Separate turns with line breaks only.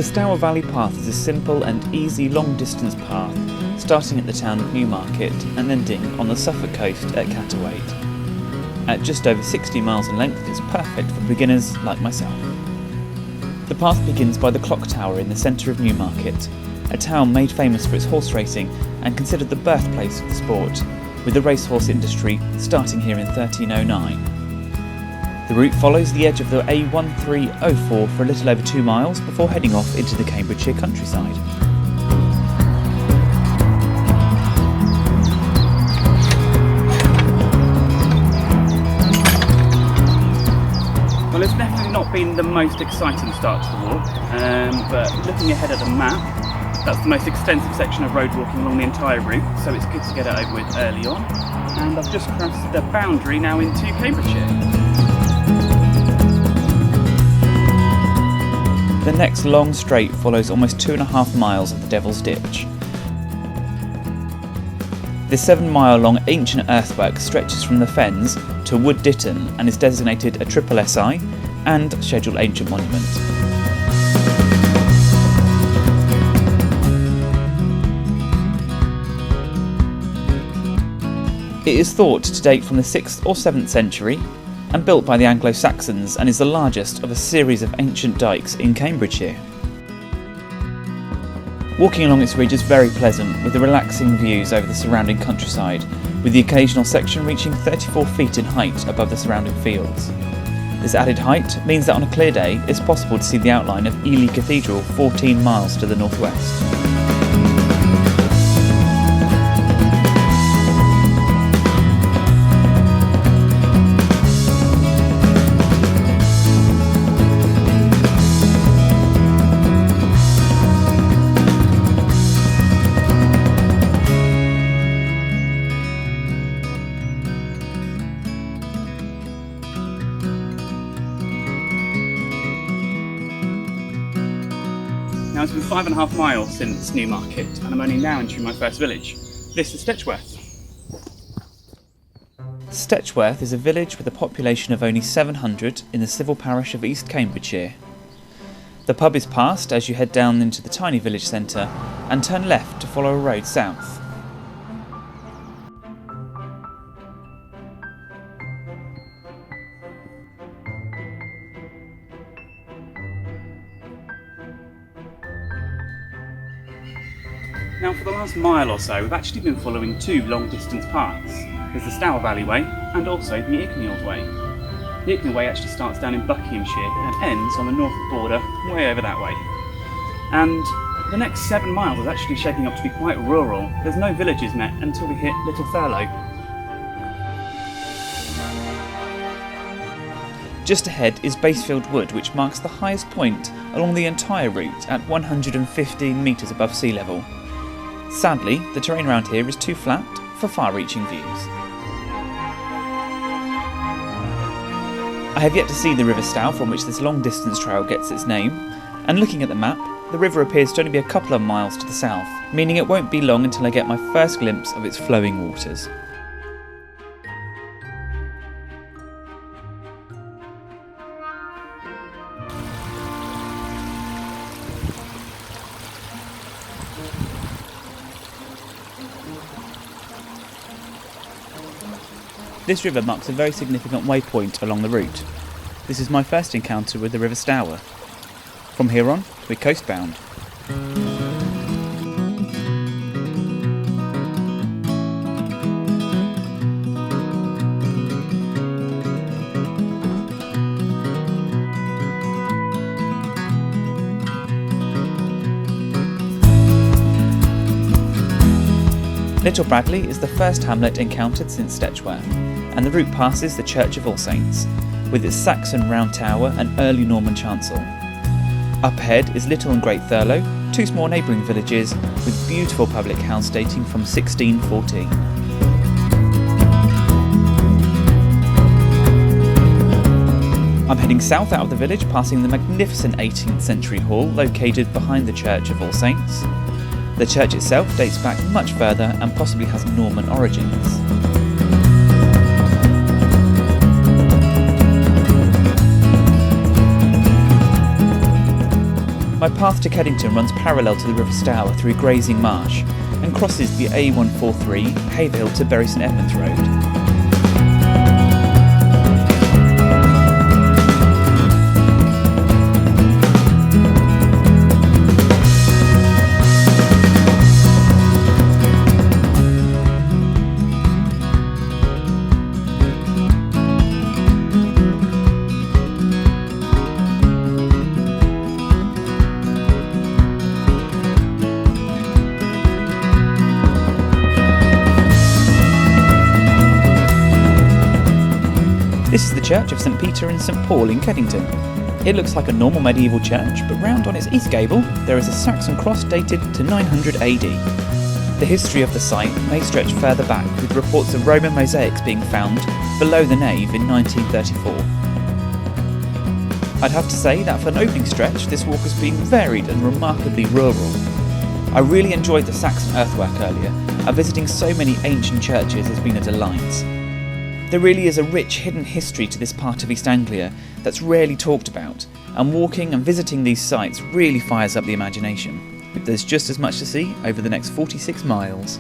The Stour Valley Path is a simple and easy long-distance path starting at the town of Newmarket and ending on the Suffolk coast at Cattawade. At just over 60 miles in length, it's perfect for beginners like myself. The path begins by the clock tower in the centre of Newmarket, a town made famous for its horse racing and considered the birthplace of the sport, with the racehorse industry starting here in 1309. The route follows the edge of the A1304 for a little over 2 miles before heading off into the Cambridgeshire countryside.
Well, it's definitely not been the most exciting start to the walk, but looking ahead at the map, that's the most extensive section of road walking along the entire route, so it's good to get it over with early on. And I've just crossed the boundary now into Cambridgeshire.
The next long straight follows almost 2.5 miles of the Devil's Ditch. This 7-mile-long ancient earthwork stretches from the Fens to Wood Ditton and is designated a Triple SI and Scheduled Ancient Monument. It is thought to date from the 6th or 7th century and built by the Anglo-Saxons and is the largest of a series of ancient dykes in Cambridgeshire. Walking along its ridge is very pleasant with the relaxing views over the surrounding countryside, with the occasional section reaching 34 feet in height above the surrounding fields. This added height means that on a clear day it's possible to see the outline of Ely Cathedral 14 miles to the northwest.
Now it's been 5.5 miles since Newmarket and I'm only now entering my first village. This is Stetchworth.
Stetchworth is a village with a population of only 700 in the civil parish of East Cambridgeshire. The pub is past as you head down into the tiny village centre and turn left to follow a road south.
Now for the last mile or so we've actually been following 2 long distance paths. There's the Stour Valley Way and also the Icknield Way. The Icknield Way actually starts down in Buckinghamshire and ends on the Norfolk border way over that way. And the next 7 miles is actually shaping up to be quite rural. There's no villages met until we hit Little Thurlow.
Just ahead is Basefield Wood, which marks the highest point along the entire route at 115 metres above sea level. Sadly, the terrain around here is too flat for far-reaching views. I have yet to see the River Stour from which this long-distance trail gets its name, and looking at the map, the river appears to only be a couple of miles to the south, meaning it won't be long until I get my first glimpse of its flowing waters. This river marks a very significant waypoint along the route. This is my first encounter with the River Stour. From here on, we're coastbound. Little Bradley is the first hamlet encountered since Stetchworth, and the route passes the Church of All Saints, with its Saxon round tower and early Norman chancel. Up ahead is Little and Great Thurlow, 2 small neighbouring villages with beautiful public house dating from 1614. I'm heading south out of the village, passing the magnificent 18th century hall located behind the Church of All Saints. The church itself dates back much further and possibly has Norman origins. My path to Keddington runs parallel to the River Stour through grazing marsh and crosses the A143 Haverhill to Bury St Edmunds Road. This is the Church of St Peter and St Paul in Keddington. It looks like a normal medieval church, but round on its east gable there is a Saxon cross dated to 900 AD. The history of the site may stretch further back, with reports of Roman mosaics being found below the nave in 1934. I'd have to say that for an opening stretch this walk has been varied and remarkably rural. I really enjoyed the Saxon earthwork earlier, and visiting so many ancient churches has been a delight. There really is a rich hidden history to this part of East Anglia that's rarely talked about, and walking and visiting these sites really fires up the imagination. There's just as much to see over the next 46 miles.